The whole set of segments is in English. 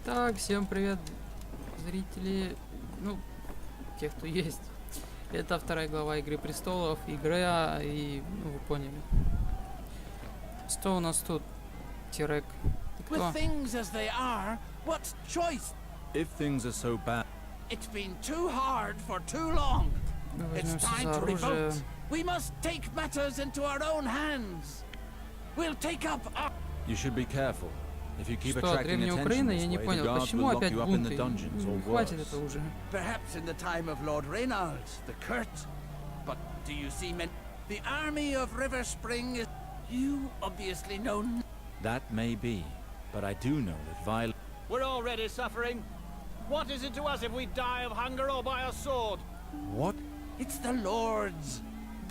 Так, всем привет, зрители, ну, те, кто есть. Это вторая глава Игры престолов, Игра, и, ну, вы поняли. Что у нас тут, Тирек? Ты кто? With things as they are, what choice? If things are so bad, It's been too hard for too long. Мы It's возьмемся time за to оружие. revolt. We must take matters into our own hands. We'll take up our... you should be careful. If you keep Что, attracting Древняя attention Украина? this Я не way, the понял, guards почему will lock опять you up in бунты? the dungeons or Хватит это worse. уже. Perhaps in the time of Lord Reynald, the Curt. But do you see men? The army of River Spring is... You obviously know... That may be, but I do know that violence. We're already suffering. What is it to us if we die of hunger or by a sword? What? It's the lords.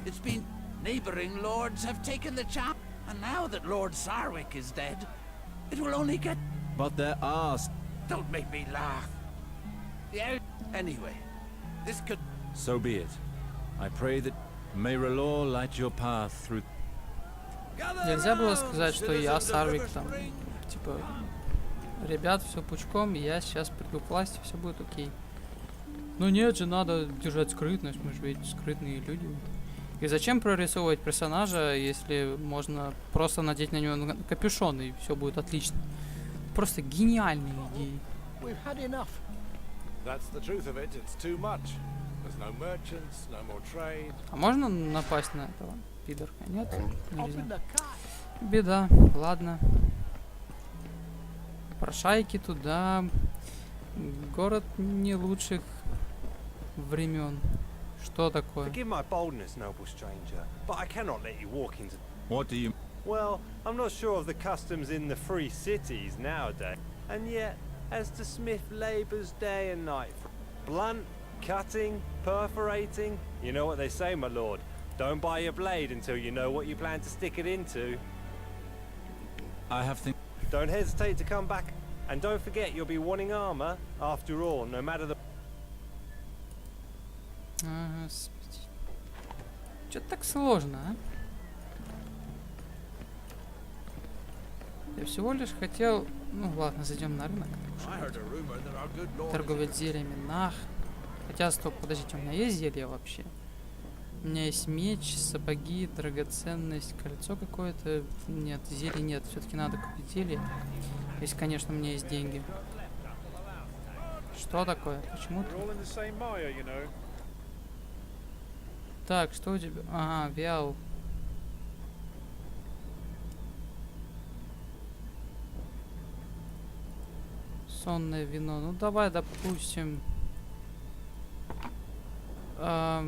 It's been... Neighboring lords have taken the champ. And now that Lord Sarwick is dead, it will only get... But there are. Don't make me laugh. Yeah. Anyway, this could... So be it. I pray that may R'hllor light your path through. Нельзя было сказать, что я Сарвик там, типа, ребят, все пучком, я сейчас приду к власти, все будет окей. Ну нет же, надо держать скрытность, мы же ведь скрытные люди. И зачем прорисовывать персонажа, если можно просто надеть на него капюшон, и все будет отлично. Просто гениальные идеи. We've had enough. That's the truth of it. It's too much. There's no merchants, no more trade. А можно напасть на этого пидорка? Нет? Open Нельзя. the cut. Беда. Ладно. Прошайки туда. Город не лучших времен. Что такое? Forgive my boldness, noble stranger, but I cannot let you walk into... What do you? Well, I'm not sure of the customs in the free cities nowadays. And yet, as the smith labours day and night, blunt, cutting, perforating, you know what they say, my lord. Don't buy your blade until you know what you plan to stick it into. I have things. Don't hesitate to come back. And don't forget you'll be wanting armor, after all, no matter the... Господи. Что-то так сложно, а? Я всего лишь хотел... Ну ладно, зайдем на рынок. Торговать зельями. Нах. Хотя, стоп, подождите, у меня есть зелье вообще? У меня есть меч, сапоги, драгоценность, кольцо какое-то. Нет, зелья нет. Все-таки надо купить зелье. Если, конечно, у меня есть деньги. Что такое? Почему ты? Так, что у тебя? Ага, вял. Сонное вино. Ну давай, допустим. А,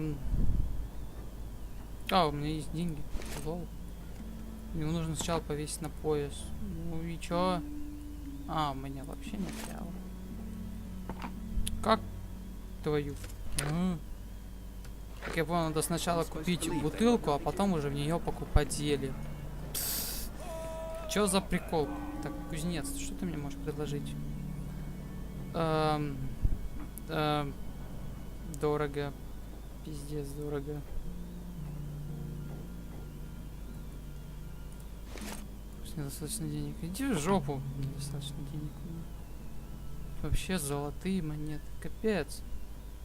у меня есть деньги. Лол. Мне нужно сначала повесить на пояс. Ну и чё? А, у меня вообще нет вяла. Как твою? Как я понял, надо сначала купить бутылку, а потом уже в нее покупать зелье. Чё за прикол? Так, кузнец, что ты мне можешь предложить? Дорого. Пиздец, дорого. Недостаточно денег. Иди в жопу. Недостаточно денег. Вообще золотые монеты. Капец.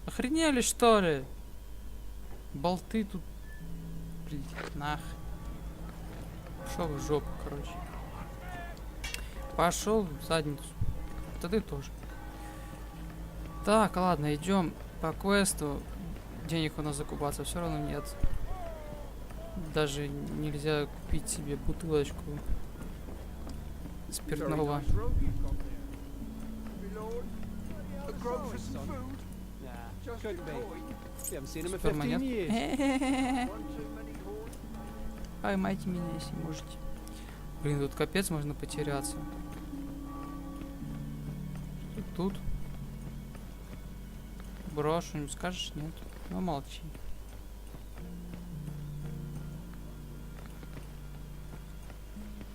Охренели, что ли? Болты тут. Блин, нах. Пошел в жопу, короче. Пошел в задницу. Да ты тоже. Так, ладно, идем по квесту. Денег у нас закупаться все равно нет. Даже нельзя купить себе бутылочку спиртного. Супермонет. Поймайте меня, если можете. Блин, тут капец, можно потеряться. Тут. Брошу, не скажешь? Нет. Ну молчи.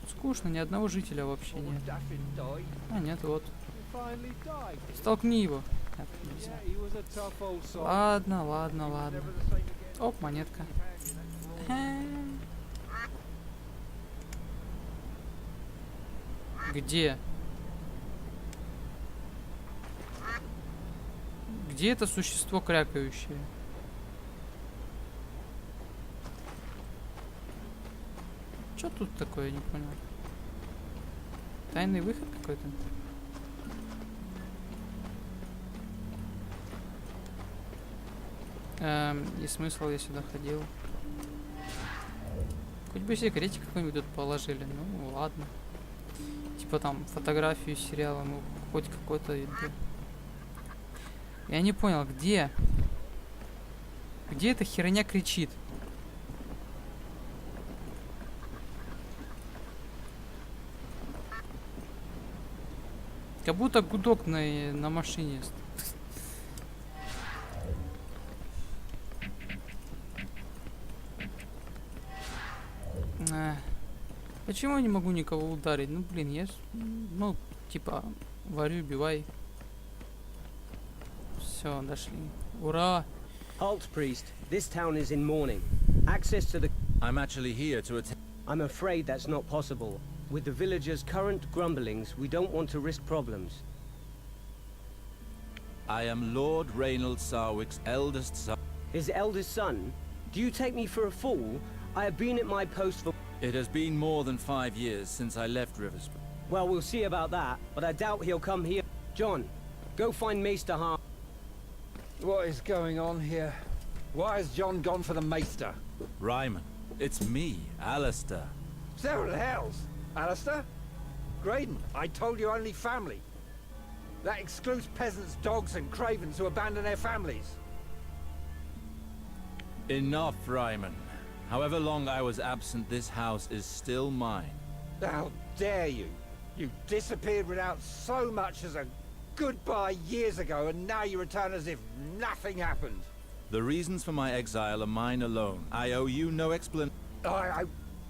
Скучно, ни одного жителя вообще нет. А, нет, вот. Столкни его. Так, нельзя. Ладно, ладно, ладно. Оп, монетка. Где? Где это существо крякающее? Что тут такое, я не понял. Тайный выход какой-то? И смысл я сюда ходил. Хоть бы секретик какой-нибудь тут положили. Ну ладно. Типа там фотографию из сериала, ну хоть какой-то. Я не понял, где? Где эта херня кричит? Как будто гудок на машине. Почему я не могу никого ударить? Ну блин, я... Ну, типа, варю, убивай. Все, дошли. Ура! Halt, priest. This town is in mourning. Access to the... I'm actually here to attend. I'm afraid that's not possible. With the villagers' current grumblings, we don't want to risk problems. I am Lord Reynold Sarwick's eldest son. His eldest son? Do you take me for a fool? I have been at my post for... It has been more than 5 years since I left Riversborough. Well, we'll see about that, but I doubt he'll come here. John, go find Maester Har... What is going on here? Why has John gone for the Maester? Ryman, it's me, Alistair. Several hells! Alistair? Graydon, I told you only family. That excludes peasants, dogs and cravens who abandon their families. Enough, Ryman. However long I was absent, this house is still mine. How dare you! You disappeared without so much as a goodbye years ago, and now you return as if nothing happened. The reasons for my exile are mine alone. I owe you no explanation. I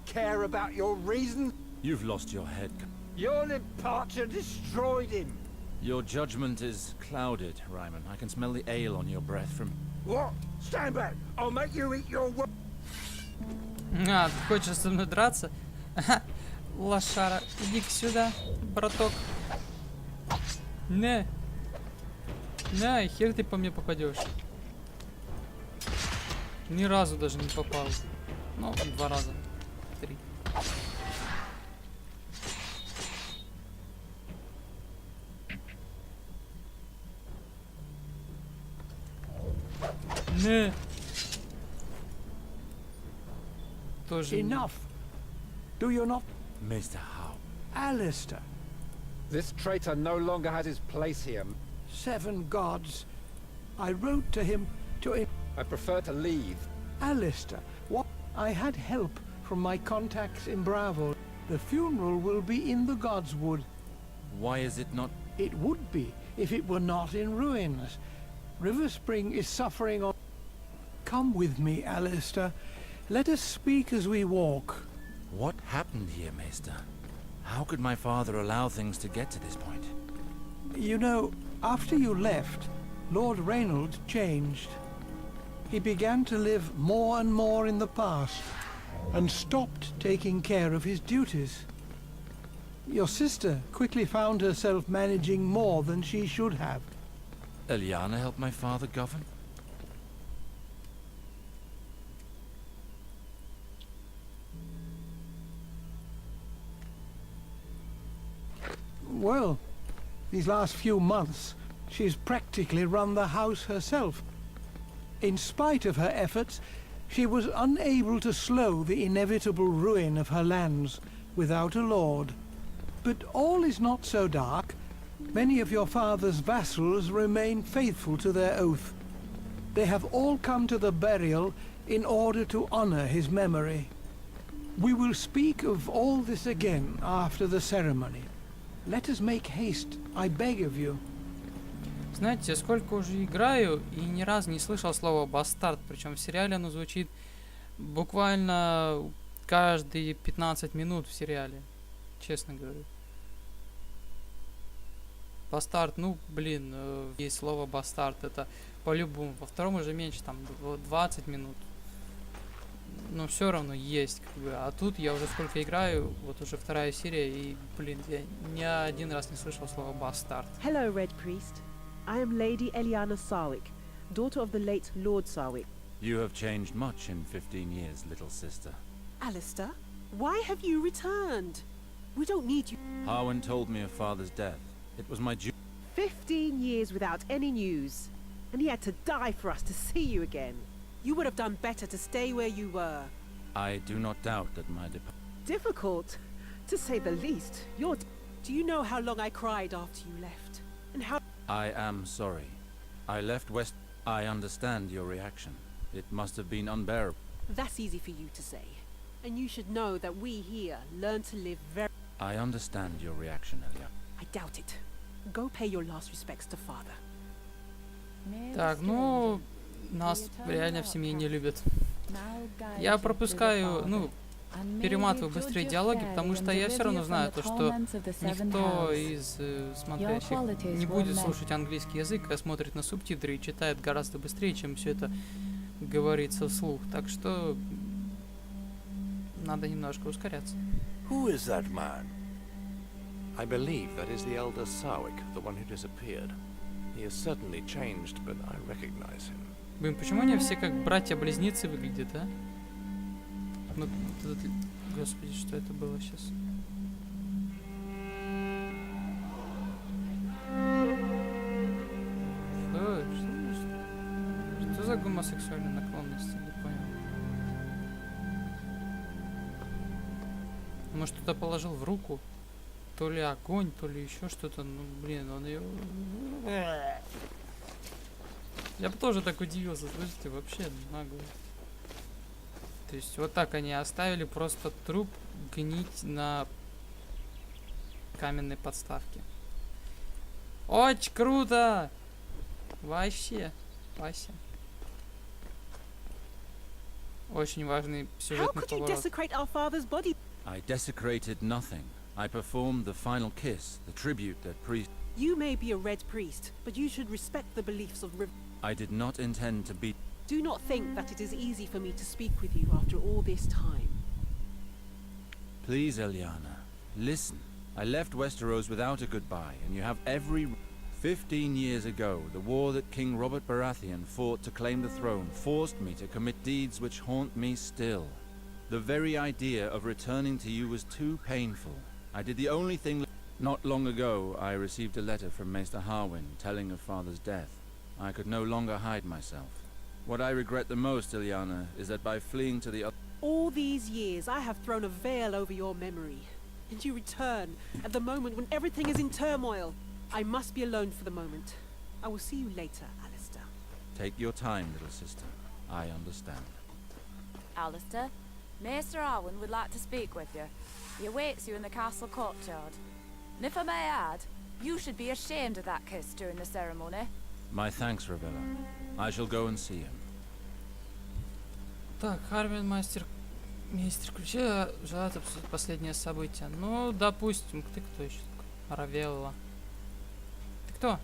care about your reason. You've lost your head. Your departure destroyed him. Your judgment is clouded, Ryman. I can smell the ale on your breath from... What? Stand back! I'll make you eat your words. А, ты хочешь со мной драться? Ага, лошара, иди-ка сюда, браток. Не. На, и хер ты по мне попадешь. Ни разу даже не попал. Ну, 2 раза. 3. Не. Тоже не. Enough. Do you not? Mr. Howe. Alistair. This traitor no longer has his place here. 7 gods. I wrote to him to... I prefer to leave. Alistair, what? I had help from my contacts in Bravo. The funeral will be in the Godswood. Why is it not... It would be if it were not in ruins. River Spring is suffering on... Come with me, Alistair. Let us speak as we walk. What happened here, Maester? How could my father allow things to get to this point? You know, after you left, Lord Reynold changed. He began to live more and more in the past, and stopped taking care of his duties. Your sister quickly found herself managing more than she should have. Eliana helped my father govern? Well, these last few months, she's practically run the house herself. In spite of her efforts, she was unable to slow the inevitable ruin of her lands without a lord. But all is not so dark. Many of your father's vassals remain faithful to their oath. They have all come to the burial in order to honor his memory. We will speak of all this again after the ceremony. Let us make haste, I beg of you. Знаете, сколько уже играю и ни разу не слышал слова бастард, причем в сериале оно звучит буквально каждые 15 минут в сериале, честно говорю. Бастард, ну блин, есть слово бастард, это по-любому, во втором уже меньше, там 20 минут. Но все равно есть, как бы. А тут я уже сколько играю, вот уже 2-я серия, и, блин, я ни один раз не слышал слова бастард. Hello, Red Priest. I am Lady Eliana Sarwick, daughter of the late Lord Sarwick. You have changed much in 15 years, little sister. Alistair, why have you returned? We don't need you. Harwin told me of father's death. It was my duty. 15 years without any news, and he had to die for us to see you again. You would have done better to stay where you were. I do not doubt that my Difficult, to say the least. Do you know how long I cried after you left? And how... I am sorry. I left West. I understand your reaction. It must have been unbearable. That's easy for you to say. And you should know that we here learn to live very... I understand your reaction, Elia. I doubt it. Go pay your last respects to father. Так, ну, нас реально в семье не любят. Я пропускаю, ну, перематываю быстрее диалоги, потому что я все равно знаю то, что никто из смотрящих не будет слушать английский язык, а смотрит на субтитры и читает гораздо быстрее, чем все это говорится вслух. Так что надо немножко ускоряться. Who is that man? I believe that is the elder Sarwick, the one who disappeared. He has certainly changed, but I recognize him. Блин, почему они все как братья-близнецы выглядят, а? Ну, господи, что это было сейчас? Что за гомосексуальные наклонности? Не понял. Может, кто-то положил в руку? То ли огонь, то ли еще что-то. Ну, блин, он ее... Я бы тоже так удивился, слышите, вообще нагло. То есть вот так они оставили просто труп гнить на каменной подставке. Очень круто! Вообще. Вася. Очень важный сюжетный поворот. I desecrated nothing. I performed the final kiss, the tribute that priest... You may be a red priest, but you should respect the beliefs of I did not intend to be... Do not think that it is easy for me to speak with you after all this time. Please, Eliana, listen. I left Westeros without a goodbye, and you have every... 15 years ago, the war that King Robert Baratheon fought to claim the throne forced me to commit deeds which haunt me still. The very idea of returning to you was too painful. I did the only thing... Not long ago, I received a letter from Maester Harwin telling of father's death. I could no longer hide myself. What I regret the most, Eliana, is that by fleeing to the other... All these years, I have thrown a veil over your memory. And you return at the moment when everything is in turmoil. I must be alone for the moment. I will see you later, Alistair. Take your time, little sister. I understand. Alistair, Maester Harwin would like to speak with you. He awaits you in the castle courtyard. And if I may add, you should be ashamed of that kiss during the ceremony. My thanks, Ravella. I shall go and see him. Так, Харвин, мастер ключа, желает обсудить последнее событие. Ну, допустим, ты кто еще такой? Равелла. Ты кто?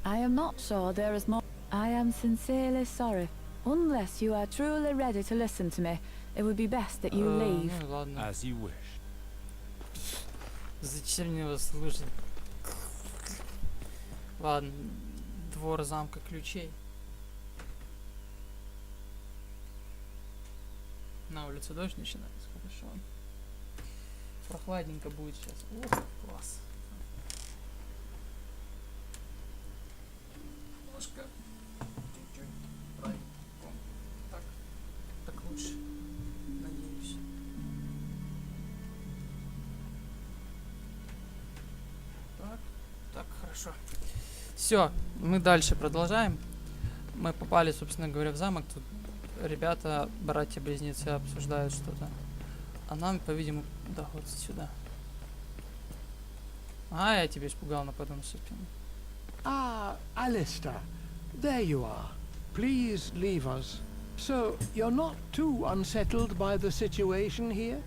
I am not sure there is more. I am sincerely sorry. Unless you are truly ready to listen to me, it would be best that you leave. Ну, ладно. As you wish. Зачем мне его слушать? Ладно, двор замка ключей. На улице дождь начинается, хорошо. Прохладненько будет сейчас. Ох, класс. Немножко. Чуть-чуть. Так. Так лучше. Надеюсь. Так, хорошо. Все, мы дальше продолжаем. Мы попали, собственно говоря, в замок. Тут ребята, братья-близнецы, обсуждают что-то. А нам, по-видимому, да, вот сюда. А, я тебя испугал, нападом со спины. Ah, Alistair. There you are. Please leave us. So, you're not too unsettled by the situation here?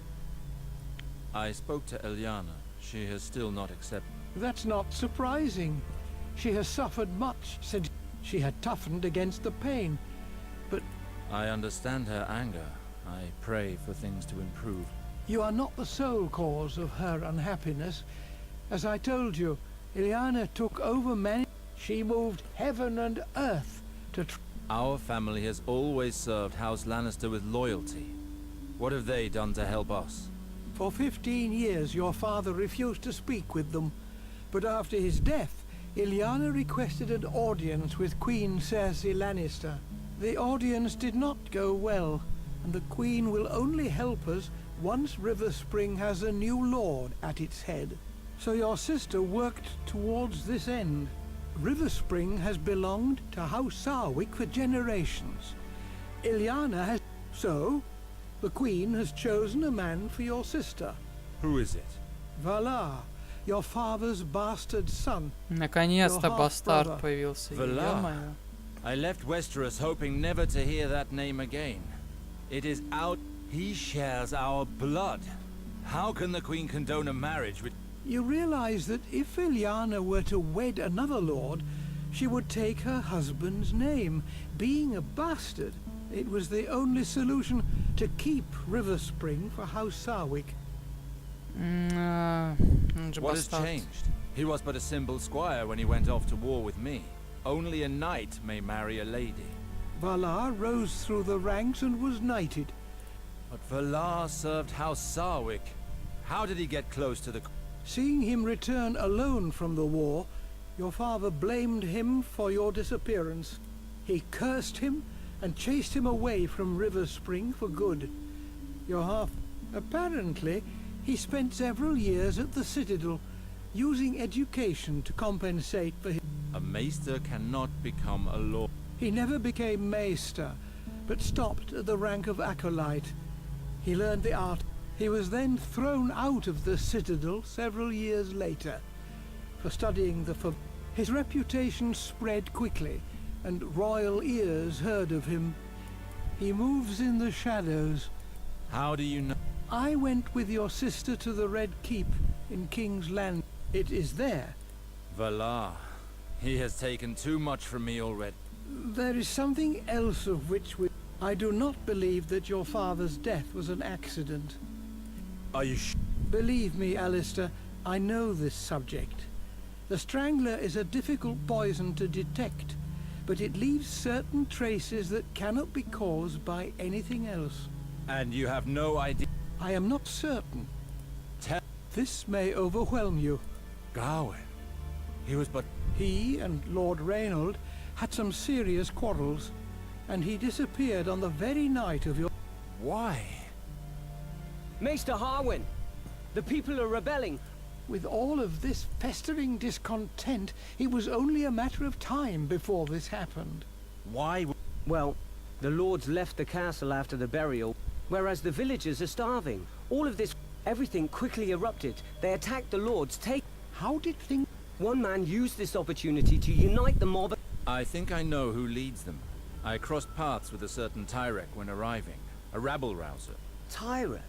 I spoke to Eliana. She has still not accepted. That's not surprising. She has suffered much since she had toughened against the pain. But I understand her anger. I pray for things to improve. you are not the sole cause of her unhappiness. As I told you, Ileana took over many... She moved heaven and earth to Our family has always served House Lannister with loyalty. What have they done to help us? For 15 years your father refused to speak with them, but after his death, Ilyana requested an audience with Queen Cersei Lannister. The audience did not go well, and the Queen will only help us once River Spring has a new lord at its head. So your sister worked towards this end. River Spring has belonged to House Sarwick for generations. Ilyana has... So, the Queen has chosen a man for your sister. Who is it? Valar, your father's bastard son. Наконец-то бастард появился. Valar. Ё-моё. I left Westeros hoping never to hear that name again. It is out. He shares our blood. How can the Queen condone a marriage with... You realize that if Ilyana were to wed another lord, she would take her husband's name. Being a bastard, it was the only solution to keep River Spring for House Sarwick. Он же What has бастард. changed? He was but a simple squire when he went off to war with me. Only a knight may marry a lady. Valar rose through the ranks and was knighted. But Valar served House Sarwick. How did he get close to the... Seeing him return alone from the war, your father blamed him for your disappearance. He cursed him and chased him away from River Spring for good. Your half... Apparently, he spent several years at the Citadel, using education to compensate for his... A maester cannot become a lord. He never became maester, but stopped at the rank of acolyte. He learned the art. He was then thrown out of the Citadel several years later for studying the... His reputation spread quickly, and royal ears heard of him. He moves in the shadows. How do you know? I went with your sister to the Red Keep in King's Land. It is there. Valar. He has taken too much from me already. There is something else of which we... I do not believe that your father's death was an accident. Are you Believe me, Alistair, I know this subject. The Strangler is a difficult poison to detect, but it leaves certain traces that cannot be caused by anything else. And you have no idea? I am not certain. Tell... This may overwhelm you. Gawain. He was but... He and Lord Reynold had some serious quarrels, and he disappeared on the very night of your... Why? Maester Harwin! The people are rebelling! With all of this festering discontent, it was only a matter of time before this happened. Why? Well, the lords left the castle after the burial, whereas the villagers are starving. All of this... Everything quickly erupted. They attacked the lords, How did things... One man used this opportunity to unite the mob... I think I know who leads them. I crossed paths with a certain Tyrek when arriving. A rabble-rouser. Tyrek?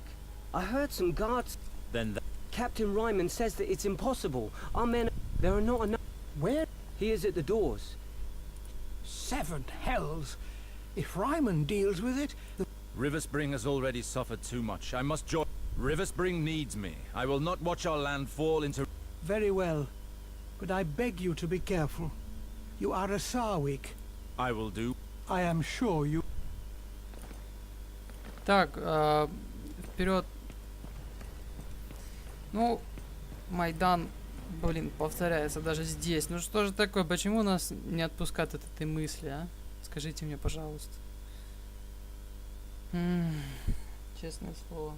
I heard some guards... Then Captain Ryman says that it's impossible. Our men... There are not enough... Where? He is at the doors. 7 hells! If Ryman deals with it... River Spring has already suffered too much. I must join... River Spring needs me. I will not watch our land fall into... Very well. But I beg you to be careful. You are a Sarwick. I will do. I am sure you... Так, вперед. Ну, Майдан, блин, повторяется даже здесь. Ну что же такое? Почему нас не отпускают от этой мысли, а? Скажите мне, пожалуйста. Честное слово.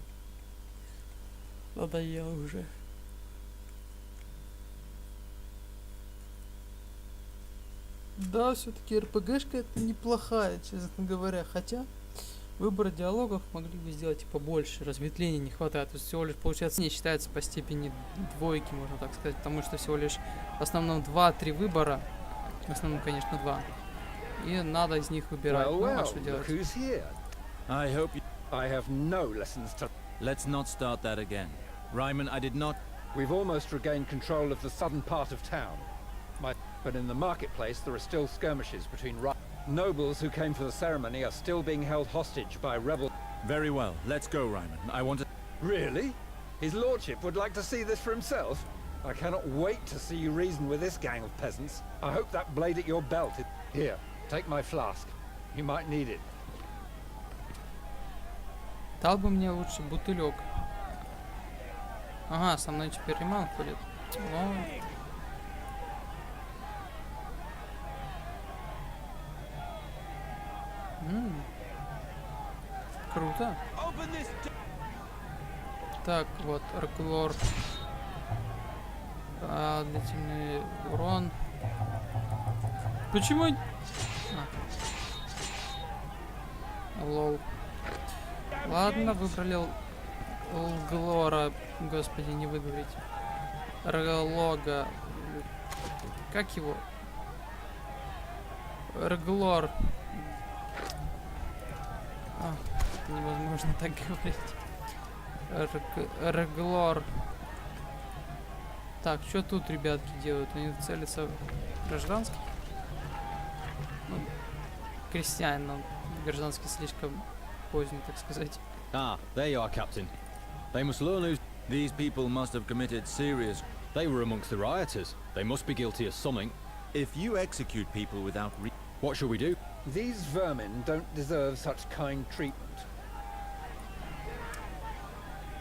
Надоело уже. Да, все-таки РПГшка это неплохая, честно говоря. Хотя выбор диалогов могли бы сделать типа больше, разветвлений не хватает. То есть всего лишь получается не считается по степени двойки, можно так сказать, потому что всего лишь в основном 2-3 выбора. В основном, конечно, 2. И надо из них выбирать. Well, Ну, а well, что look делать? who's here. I hope you... I have no lessons to... Let's not start that again. Ryman, I did not... We've almost regained control of the southern part of town. But in the marketplace there are still skirmishes between nobles who came for the ceremony are still being held hostage by rebel... Very well. Let's go, Ryman. I want to... Really? His lordship would like to see this for himself? I cannot wait to see you reason with this gang of peasants. I hope that blade at your belt is... Here, take my flask. You might need it. Дал бы мне лучше бутылек. Ага, со мной теперь Риман ходит. Но... Круто. Так, вот, лорд. Длительный урон. Почему? Лол. Ладно, выбрали Глора. Господи, не выговорить. Лога. Как его? Реглор. Невозможно так говорить. Реглор. Так, что тут ребятки делают? Они целятся в гражданских? Ну, крестьян, но гражданский слишком поздний, так сказать. Ah, there you are, Captain. They must learn who's... These people must have committed serious... They were amongst the rioters. They must be guilty of something. If you execute people without What shall we do? These vermin don't deserve such kind treatment.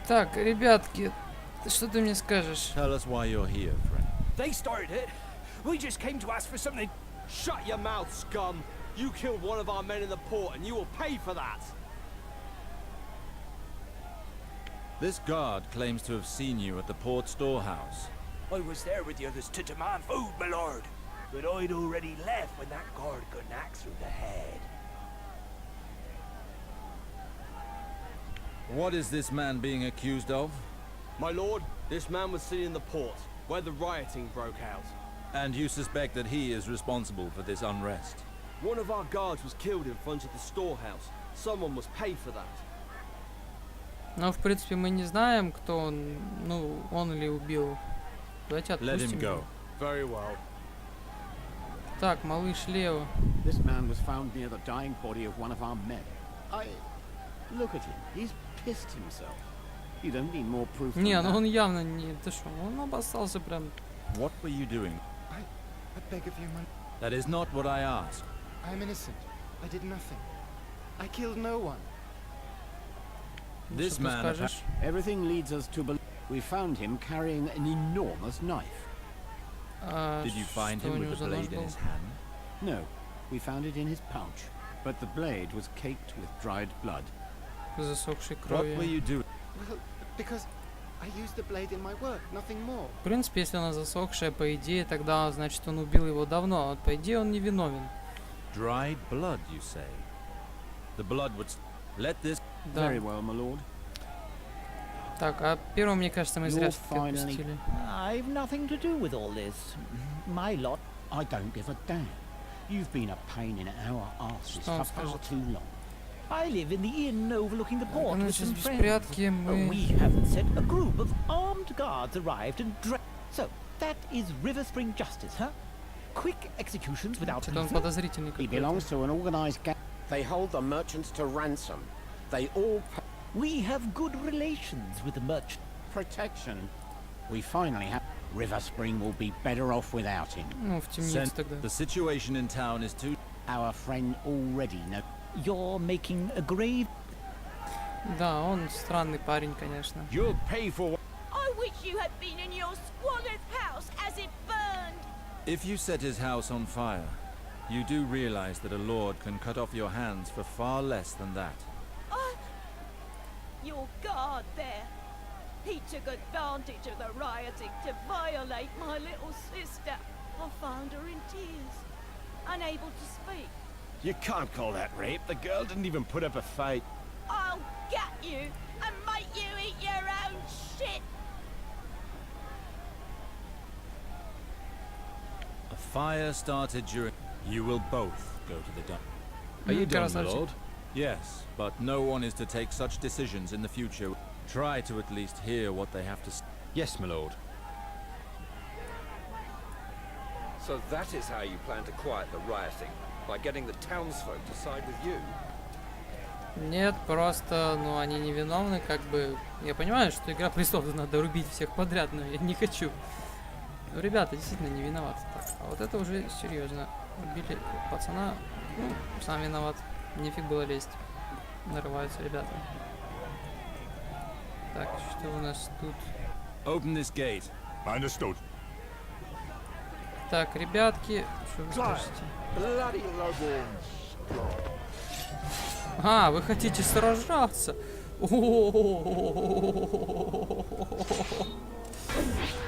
Так, ребятки, что ты мне скажешь? Tell us why you're here, friend. They started it. We just came to ask for something. Shut your mouth, scum. You killed one of our men in the port and you will pay for that. This guard claims to have seen you at the port storehouse. I was there with the others to demand food, my lord. But I'd already left when that guard got an axe through the head. What is this man being accused of? My lord, this man was seen in the port, where the rioting broke out. And you suspect that he is responsible for this unrest? One of our guards was killed in front of the storehouse. Someone must pay for that. Но, в принципе, мы не знаем, кто он, ну, он или убил. Давайте Let him отпустим go. его. Very well. Так, малыш Лео. This man was found near the dying body of one of our men. Look at him. He's pissed himself. You don't need more proof than Не, that. ну он явно не... Ты что, он обоссался прям. What were you doing? I beg of you, my... That is not what I asked. I am innocent. I did nothing. I killed no one. This Что ты man... скажешь? Everything leads us to believe we found him carrying an enormous knife. Did you find Что him у with него the за нож blade in был? his hand? No, we found it in his pouch. But the blade was caked with dried blood. Засохшей What were крови. you doing? Well, because I used the blade in my work, nothing more. В принципе, если она засохшая, по идее, тогда, значит, он убил его давно. Вот, по идее, он не виновен. Dried blood, you say? The blood would... Let this... Да. Very well, my lord. Так, а первого, мне кажется, мы зря You're все-таки finally- отпустили. I've nothing to do with all this. My lot. I don't give a damn. You've been a pain in our asses Что он for far скажет? too long. I live in the inn overlooking the port Ну, with сейчас some без friends. прятки Oh, мы... we haven't said a group of armed guards arrived and So, that is River Spring justice, huh? Quick executions without Что-то он reason? подозрительный He какой-то. belongs to an organized gang. They hold the merchants to ransom. They all pay We have good relations with the merchant. Protection. We finally have... River Spring will be better off without him. Ну, в темницу тогда. The situation in town is too... Our friend already knows. You're making a grave... Да, он странный парень, конечно. You'll pay for... I wish you had been in your squalor's house as it burned. If you set his house on fire, you do realize that a lord can cut off your hands for far less than that. Your guard there. He took advantage of the rioting to violate my little sister. I found her in tears, unable to speak. You can't call that rape. The girl didn't even put up a fight. I'll get you and make you eat your own shit. A fire started during... You will both go to the dump. Are you done, my Красавчик. lord? Yes, but no one is to take such decisions in the future. Try to at least hear what they have to say. Yes, my lord. So that is how you plan to quiet the rioting, by getting the townsfolk to side with you. Нет, просто, ну, они невиновны, как бы... Я понимаю, что Игра престолов надо рубить всех подряд, но я не хочу Ну, ребята действительно не виноваты. Так, а вот это уже серьезно. Убили пацана. Ну, сам виноват. Нефиг было лезть. Нарываются ребята. Так, что у нас тут? Open this gate. Understood. Так, ребятки, что вы скажете? А, вы хотите сражаться?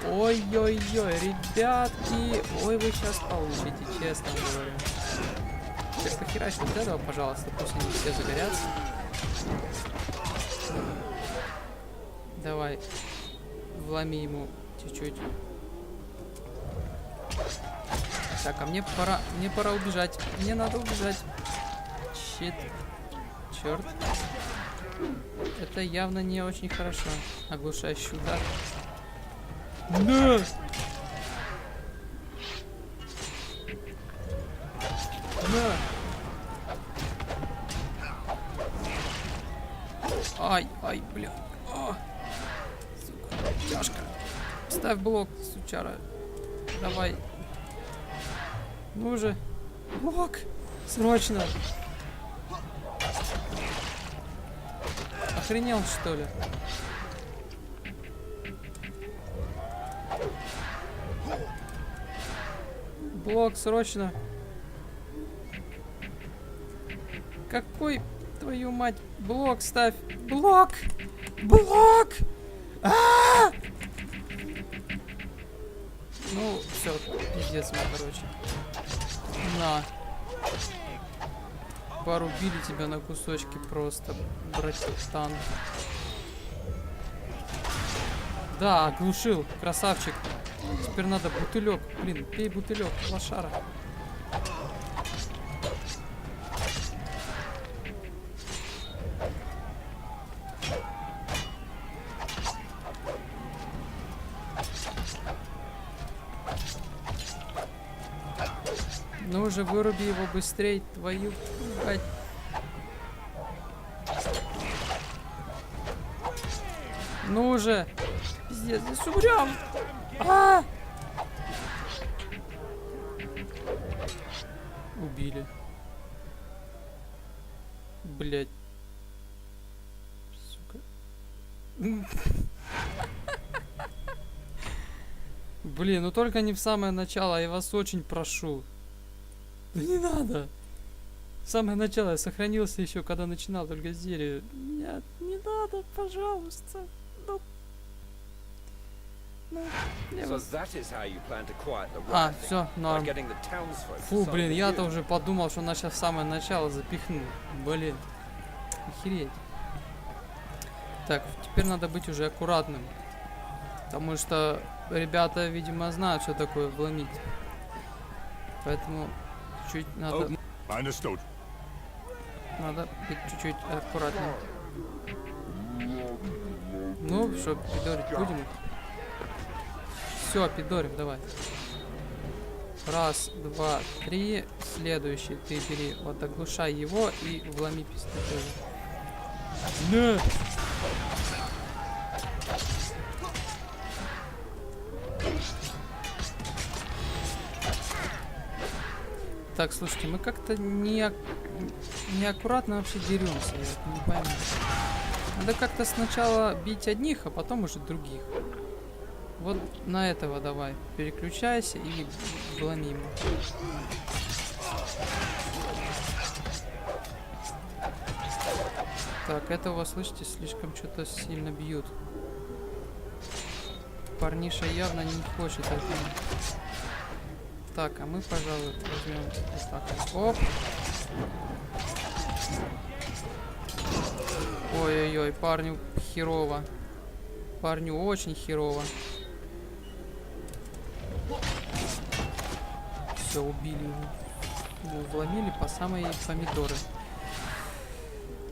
Ой-ой-ой, ребятки. Ой, вы сейчас получите, честно говорю. Так, похерачь вот этого, пожалуйста, пусть они все загорятся. Давай, вломи ему чуть-чуть. Так, а мне пора убежать. Мне надо убежать. Щит. Черт. Это явно не очень хорошо. Оглушающий удар. На! На! Ай, ай, бля. О! Сука, тяжко. Ставь блок, сучара. Давай. Ну же. Блок. Срочно. Охренел, что ли? Блок, срочно. Какой, твою мать, блок ставь. Блок! Блок! А-а-а! Ну, все, пиздец мне, короче. На. Порубили тебя на кусочки просто, братан. Да, оглушил, красавчик. Теперь надо бутылек. Блин, пей бутылек, лошара. Ну уже выруби его быстрей, твою мать. Ну уже. Пиздец, здесь умрем. Убили. Блять. Сука. Блин, ну только не в самое начало, я вас очень прошу. Да не надо. В самое начало я сохранился еще, когда начинал только серию. Нет, не надо, пожалуйста. А, все, норм. Фу, блин, я-то уже подумал, что нас сейчас в самое начало запихнул. Блин, охереть. Так, теперь надо быть уже аккуратным. Потому что ребята, видимо, знают, что такое вломить. Поэтому чуть надо... Надо быть чуть-чуть аккуратнее. Ну, что, пидорить будем их? Все, пидорим, давай. Раз, два, три. Следующий ты бери. Вот оглушай его и вломи пистолет. На! Так, слушайте, мы как-то неаккуратно вообще деремся, я не пойму. Надо как-то сначала бить одних, а потом уже других. Вот на этого давай. Переключайся и вломи ему. Так, этого, слышите, слишком что-то сильно бьют. Парниша явно не хочет этого. Так, а мы, пожалуй, возьмем вот так вот. Оп. Ой-ой-ой, парню херово. Парню очень херово. Все, убили его. Вломили по самые помидоры.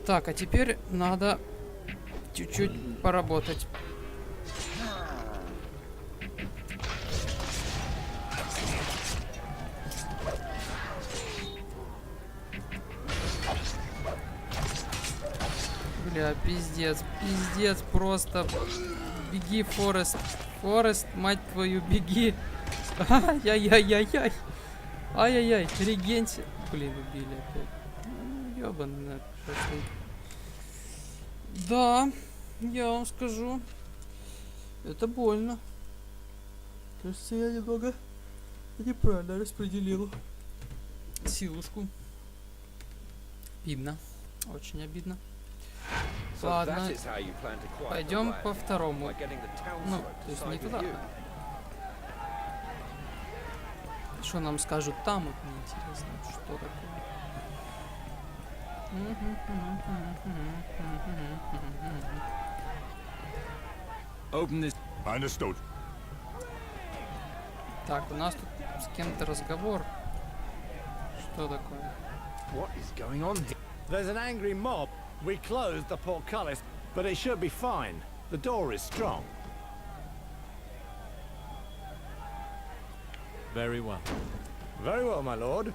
Так, а теперь надо чуть-чуть поработать. Бля, пиздец, пиздец, просто. Беги, Форест. Форест, мать твою, беги. Ай-яй-яй-яй-яй. Ай-яй-яй, регенте. Блин, убили опять. Ёбаный шашлык. Да, я вам скажу. Это больно. Кажется, я немного неправильно распределил силушку. Обидно. Очень обидно. Ладно, пойдем по второму. Ну, то есть не туда. Что нам скажут там, вот мне интересно, что такое. Understood. Так, у нас тут с кем-то разговор. Что такое? What is going on here? There's an angry mob. We closed the portcullis, but it should be fine. The door is strong. Very well. Very well, my lord.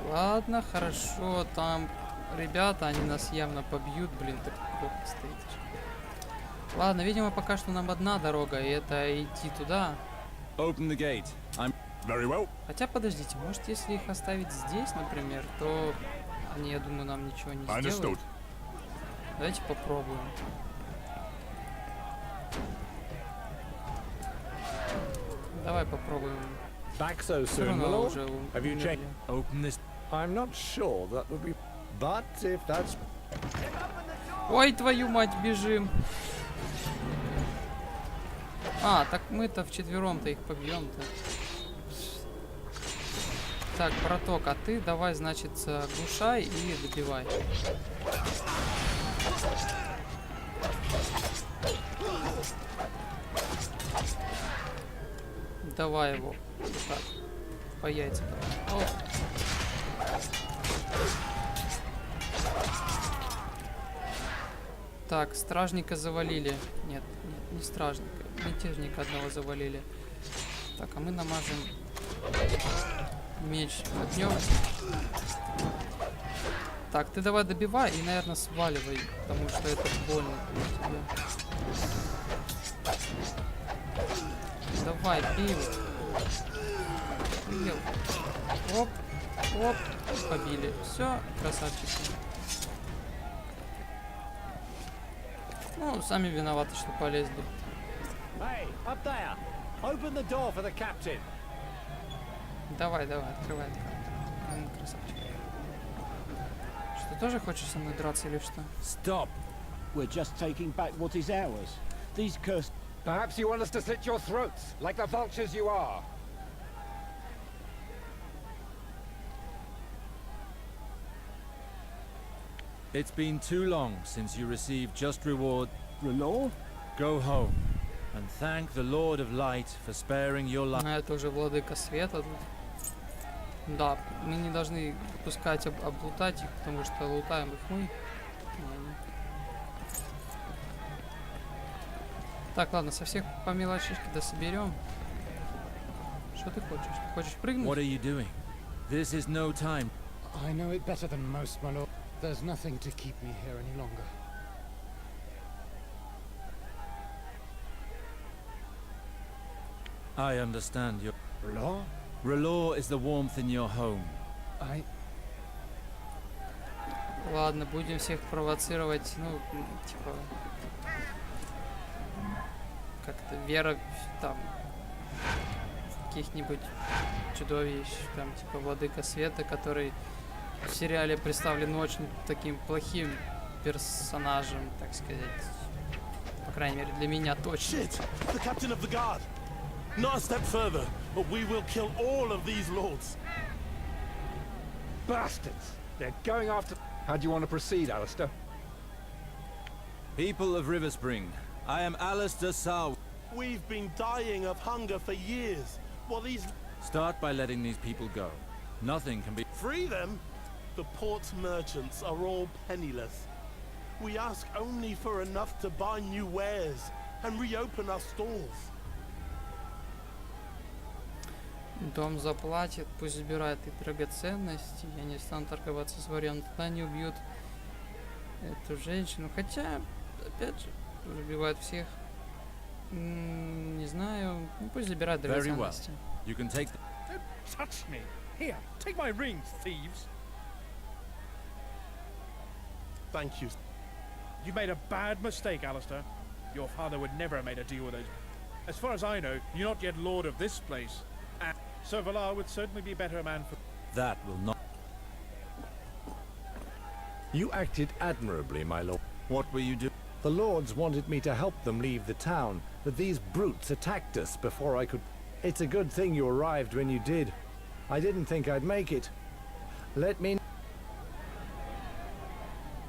Ладно, хорошо, там ребята, они нас явно побьют, блин, так плохо стоит. Ладно, видимо, пока что нам одна дорога, и это идти туда. Open the gate. I'm very well. Хотя, подождите, может, если их оставить здесь, например, то они, я думаю, нам ничего не сделают. Давайте попробуем. Давай попробуем. Back so soon, my lord? Have you checked? Open this. I'm not sure that would be. But if that's. Ой, твою мать, бежим. А, так мы-то вчетвером-то их побьем-то. Так, браток, а ты давай, значит, глушай и добивай. Давай его. Так, по яйцам. О. Так, стражника завалили. Нет, нет, не стражника. Мятежника одного завалили. Так, а мы намажем меч огнем. Так, ты давай добивай и, наверное, сваливай, потому что это больно для тебя. Давай, бей его. Бил. Оп, оп, побили. Все, красавчики. Ну, сами виноваты, что полезли. Hey, up there! Open the door for the captain. Давай, давай, открывай. Ну, красавчик. Что, тоже хочешь со мной драться или что? Stop! We're just taking back what is ours. These cursed... Perhaps you want us to slit your throats, like the vultures you are. It's been too long since you received just reward. Renor? Go home and thank the Lord of Light for sparing your life. Это уже владыка света тут. Да, мы не должны допускать облутать их, потому что лутаем их мы. Так, ладно, со всех по мелочишке дособерем. Что ты хочешь? Ты хочешь прыгнуть? What are you doing? This is no time. I know it better than most, my lord. There's nothing to keep me here any longer. I understand your... Law? Relore is the warmth in your home. Ладно, будем всех провоцировать, ну, типа... Как-то вера там... Каких-нибудь чудовищ, там, типа Владыка Света, который в сериале представлен очень таким плохим персонажем, так сказать. По крайней мере, для меня точно. The captain of the guard. Not a step further, or we will kill all of these lords. Bastards! They're going after... How do you want to proceed, Alistair? People of River Spring, I am Alistair Sow. We've been dying of hunger for years. While these... Start by letting these people go. Nothing can be... Free them? The port's merchants are all penniless. We ask only for enough to buy new wares and reopen our stores. Дом заплатит, пусть забирает их драгоценности. Я не стану торговаться с вором, тогда не убьют эту женщину. Хотя, опять же, убивают всех. Не знаю. Ну, пусть забирают Very well. драгоценности. You can take Don't touch me. Here, take my rings, thieves. Thank you. You made a bad mistake, Alistair. Your father would never have made a deal with those. As far as I know, you're not yet lord of this place. And Sir Valar would certainly be better a man for... that will not. You acted admirably, my lord. What will you do? The lords wanted me to help them leave the town, but these brutes attacked us before I could... It's a good thing you arrived when you did. I didn't think I'd make it. Let me...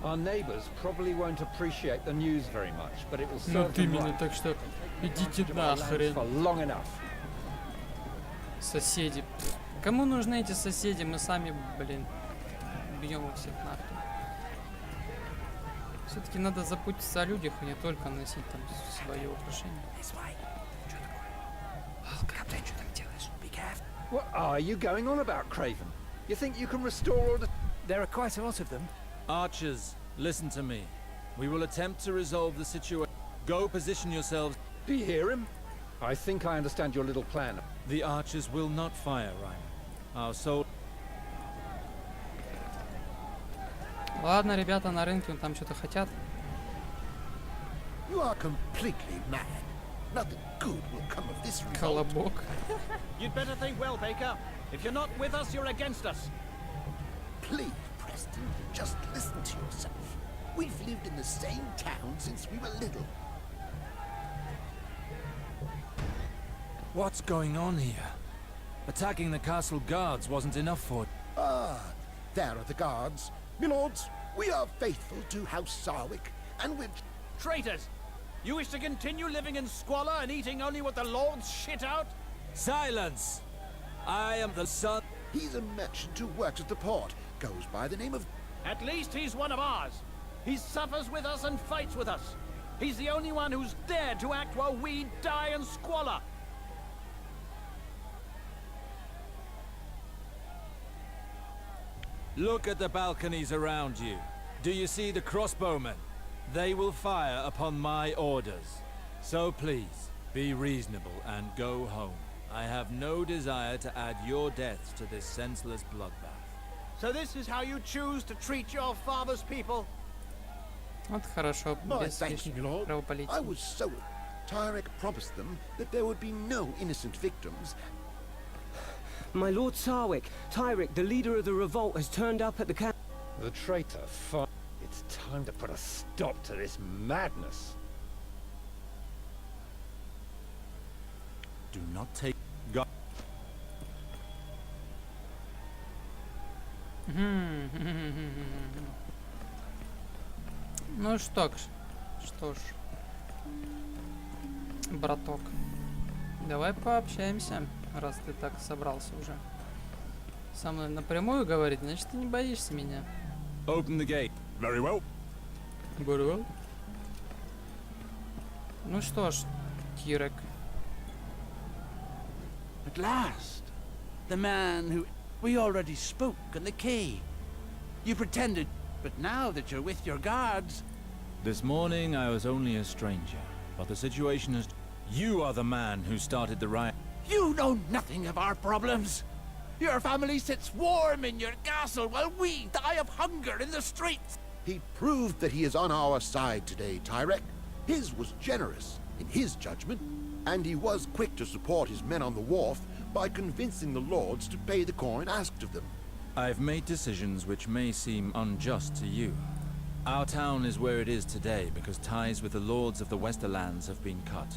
Our neighbors probably won't appreciate the news very much, but it will Ну serve ты them меня, right. так что идите For our lands нахрен. for long enough. Соседи. Пф, кому нужны эти соседи? Мы сами, блин, бьем их всех нахрен. Все-таки надо заботиться о людях, а не только носить там свои украшения. What are you going on about, Craven? You think you can restore all the... There are quite a lot of them. Archers, listen to me. We will attempt to resolve the situation. Go position yourselves. Do you hear him? I think I understand your little plan. The archers will not fire, Ryan. Our soul... Ладно, ребята, на рынке там что-то хотят. You are completely mad. Nothing good will come of this revolt. Колобок. You'd better think well, Baker. If you're not with us, you're against us. Please, Preston, just listen to yourself. We've lived in the same town since we were little. What's going on here? Attacking the castle guards wasn't enough for... Ah, there are the guards. Milords, we are faithful to House Sarwick, and we're... Traitors! You wish to continue living in squalor and eating only what the lords shit out? Silence! I am the son... He's a merchant who works at the port. Goes by the name of... At least he's one of ours. He suffers with us and fights with us. He's the only one who's dared to act while we die in squalor. Look at the balconies around you. Do you see the crossbowmen? They will fire upon my orders. So please, be reasonable and go home. I have no desire to add your deaths to this senseless bloodbath. So this is how you choose to treat your father's people? Вот хорошо, My без thanks, лишних Milord. I кровопролитий. was so... Tyrek promised them that there would be no innocent victims. My Lord Sarwick, Tyrek, the leader of the revolt, has turned up at the camp. The traitor, it's time to put a stop to this madness. Do not take... God. Ну что ж, браток, давай пообщаемся, раз ты так собрался уже со мной напрямую говорить, значит ты не боишься меня. Open the gate. Very well. Very well. Ну что ж, Тирек. At last! The man who... We already spoke on the quay. You pretended, but now that you're with your guards... This morning I was only a stranger, but the situation has... You are the man who started the riot. You know nothing of our problems! Your family sits warm in your castle while we die of hunger in the streets! He proved that he is on our side today, Tyrek. His was generous, in his judgment, and he was quick to support his men on the wharf by convincing the lords to pay the coin asked of them. I've made decisions which may seem unjust to you. Our town is where it is today because ties with the lords of the Westerlands have been cut.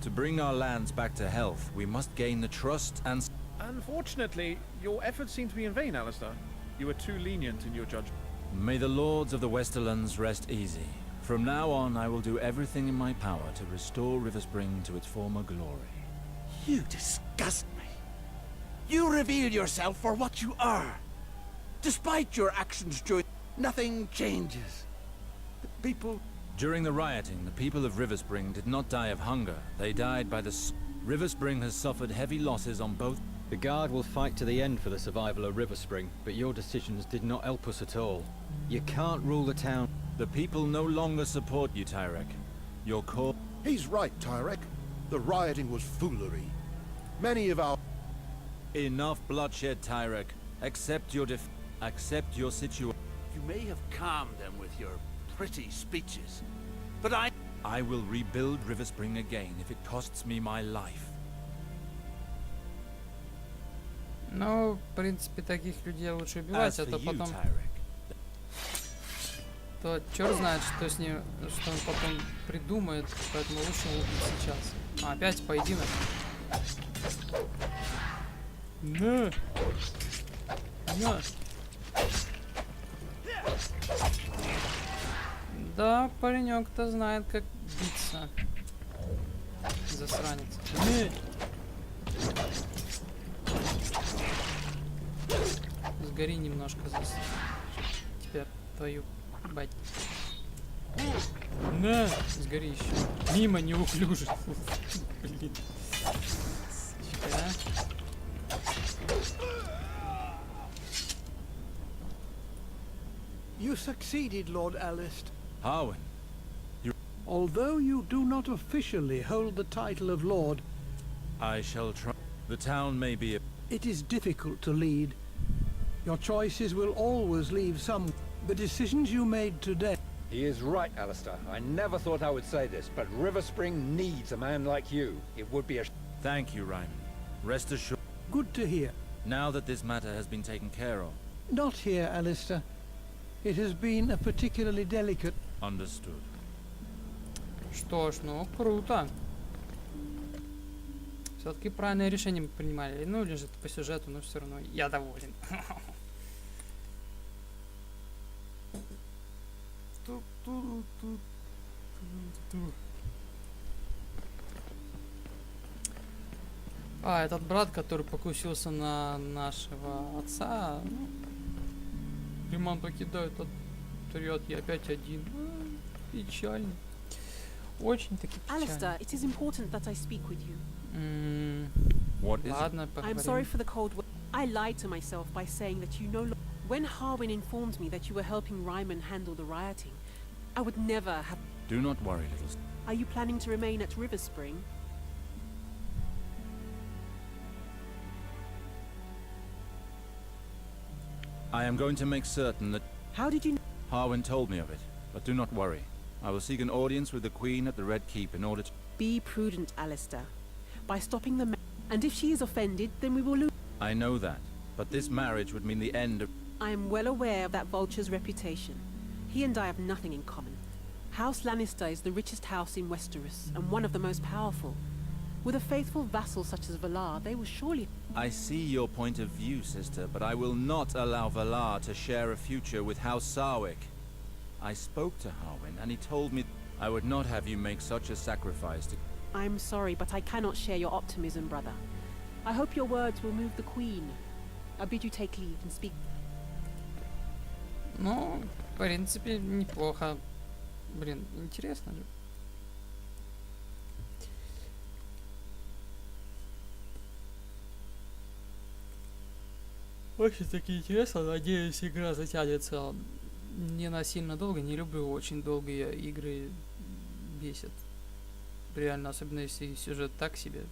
To bring our lands back to health, we must gain the trust and... Unfortunately, your efforts seem to be in vain, Alistair. You were too lenient in your judgment. May the lords of the Westerlands rest easy. From now on, I will do everything in my power to restore Riverspring to its former glory. You disgust me. You reveal yourself for what you are. Despite your actions, Joy, nothing changes. The people... During the rioting, the people of Riverspring did not die of hunger. They died by the... Riverspring has suffered heavy losses on both... The Guard will fight to the end for the survival of Riverspring, but your decisions did not help us at all. You can't rule the town. The people no longer support you, Tyrek. Your core... He's right, Tyrek. The rioting was foolery. Many of our... Enough bloodshed, Tyrek. Accept your situation. You may have calmed them with your pretty speeches, but I will rebuild River Spring again if it costs me my life. Ну, в принципе, таких людей лучше убивать, а то потом... То черт знает, что с ним, что он потом придумает, поэтому лучше убить сейчас. Опять поединок. На! На! Да, паренек-то знает, как биться. Засранец. Сгори немножко здесь. Теперь твою бать. На! Сгори еще. Мимо неуклюже. Блин. You succeeded, Lord Alistair. Harwin, Although you do not officially hold the title of Lord, I shall try. The town may be a... It is difficult to lead. Your choices will always leave some. The decisions you made today... He is right, Alistair. I never thought I would say this, but River Spring needs a man like you. It would be a... Thank you, Ryman. Rest assured. Good to hear. Now that this matter has been taken care of. Not here, Alistair. It has been a particularly delicate... Understood. Что ж, ну круто. Все-таки правильное решение мы принимали. Ну, лежит по сюжету, но все равно я доволен. А, этот брат, который покусился на нашего отца, ну, Риман покидает, отряд, я опять один. Печально. Очень-таки печально. Alistair, it is important that I speak with you. What is Ладно, it? I'm sorry for the cold word. I lied to myself by saying that you no longer... When Harwin informed me that you were helping Ryman handle the rioting, I would never have... Do not worry, little... Are you planning to remain at River Spring? I am going to make certain that... How did you... Harwin told me of it, but do not worry. I will seek an audience with the Queen at the Red Keep in order to... Be prudent, Alistair. By stopping the... And if she is offended, then we will lose... I know that, but this marriage would mean the end of... I am well aware of that vulture's reputation. He and I have nothing in common. House Lannister is the richest house in Westeros, and one of the most powerful. With a faithful vassal such as Valar, they will surely... I see your point of view, sister, but I will not allow Valar to share a future with House Sarwick. I spoke to Harwin, and he told me I would not have you make such a sacrifice to... I'm sorry, but I cannot share your optimism, brother. I hope your words will move the Queen. I bid you take leave and speak... Ну, в принципе, неплохо. Блин, интересно же. Очень-таки интересно. Надеюсь, игра затянется не насильно долго. Не люблю очень долгие игры. Бесит. Реально, особенно если сюжет так себе.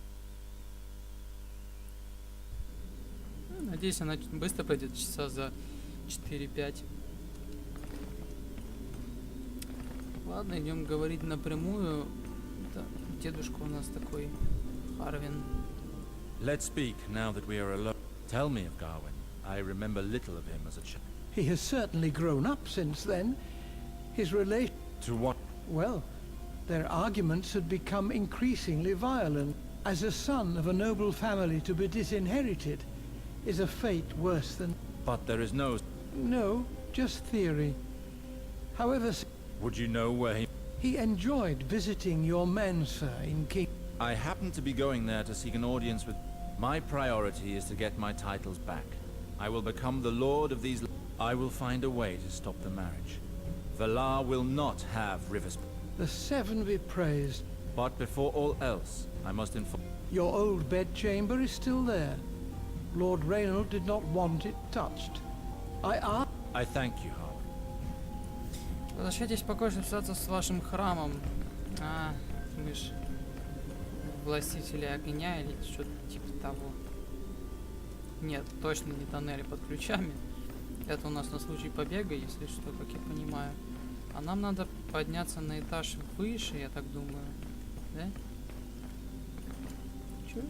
Надеюсь, она быстро пройдет, часа за 4-5. Ладно, идем говорить напрямую. Да, дедушка у нас такой, Харвин. Let's speak now that we are alone. Tell me of Garwin. I remember little of him as a child. He has certainly grown up since then. His relation... To what? Well, their arguments had become increasingly violent. As a son of a noble family to be disinherited is a fate worse than... But there is no... No, just theory. However... Would you know where he... He enjoyed visiting your men, sir, in King... I happen to be going there to seek an audience with... My priority is to get my titles back. I will become the lord of these... I will find a way to stop the marriage. Valar will not have Rivers... The Seven be praised. But before all else, I must inform... Your old bedchamber is still there. Lord Reynald did not want it touched. I thank you, Harwin. Возвращайтесь в покой, чтобы связаться с вашим храмом. А, мы ж властителя огня или что-то типа того. Нет, точно не тоннели под ключами. Это у нас на случай побега, если что, как я понимаю. А нам надо подняться на этаж выше, я так думаю. Да? Чё?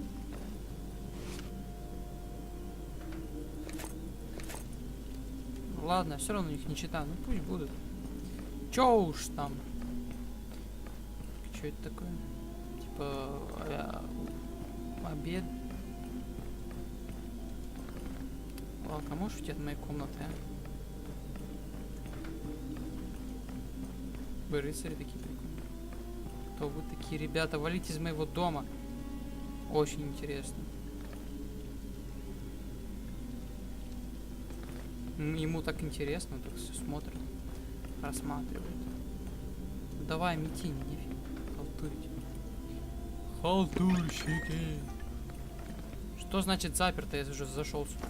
Ладно, все равно их не читаю. Ну пусть будут. Чё уж там? Что это такое? Типа обед. Ладно, можешь уйти от моей комнаты, а? Вы рыцари такие прикольные. Кто вы такие, ребята? Валите из моего дома. Очень интересно. Ему так интересно, он так все смотрит, рассматривает. Давай, мети, не халтурить. Халтурщики. Что значит заперто, я уже зашел сюда?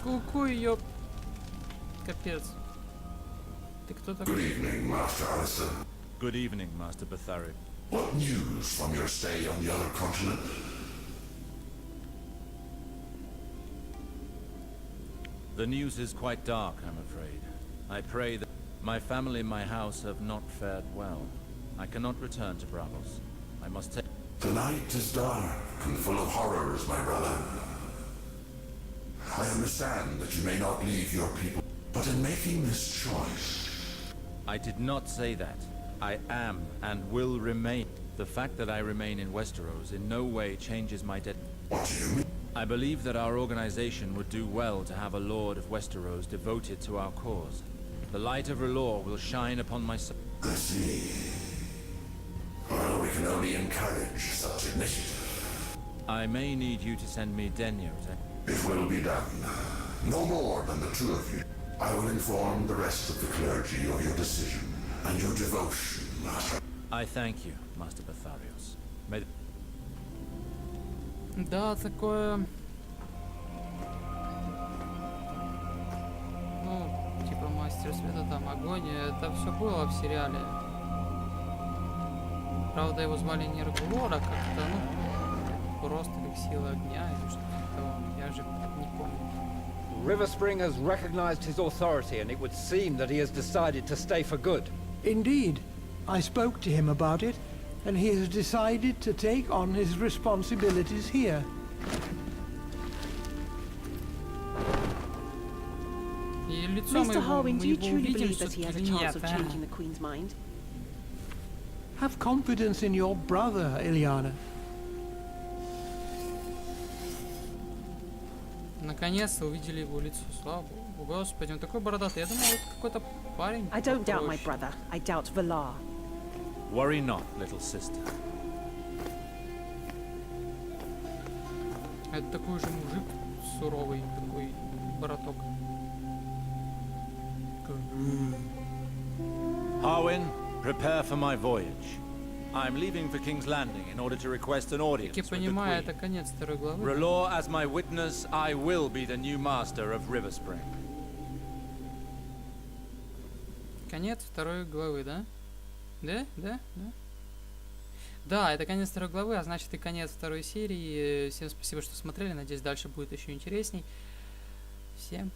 Ку-ку, ёп. Капец. Ты кто такой? Good evening, Master Alistair. Good evening, Master Betharic. What news from your stay on the other continent? The news is quite dark, I'm afraid. I pray that my family and my house have not fared well. I cannot return to Bravos. I must take... The night is dark and full of horrors, my brother. I understand that you may not leave your people, but in making this choice... I did not say that. I am and will remain. The fact that I remain in Westeros in no way changes my debt. What do you mean? I believe that our organization would do well to have a Lord of Westeros devoted to our cause. The light of R'hllor will shine upon my soul. I see. Well, we can only encourage such initiative. I may need you to send me Denyo to... It will be done. No more than the two of you. I will inform the rest of the clergy of your decision and your devotion, Master. I thank you, Master Betharios. May... Да, такое... Ну, типа Мастер Света, там огонь, это все было в сериале. Правда, его звали не Р'hllor, а как-то, ну, просто как сила огня или что-то такого. Я же не помню. Riverspring has recognized his authority, and it would seem that he has decided to stay for good. Indeed. I spoke to him about it, and he has decided to take on his responsibilities here. Mr. Harwin, do you truly believe that he has a chance of changing the Queen's mind? Have confidence in your brother, Ilyana. Наконец-то увидели его лицо. Слава Богу. Господи, он такой бородатый. Я думал, это какой-то парень. I don't doubt my brother. I doubt Valar. Worry not, little sister. Это такой же мужик суровый, такой бороток. Harwin, prepare for my voyage. I'm leaving for King's Landing in order to request an audience with the Queen. Это конец второй главы. R'hllor as my witness, I will be the new master of Riverspring. Конец второй главы, да? Да? Да, это конец второй главы, а значит и конец второй серии. Всем спасибо, что смотрели. Надеюсь, дальше будет еще интересней. Всем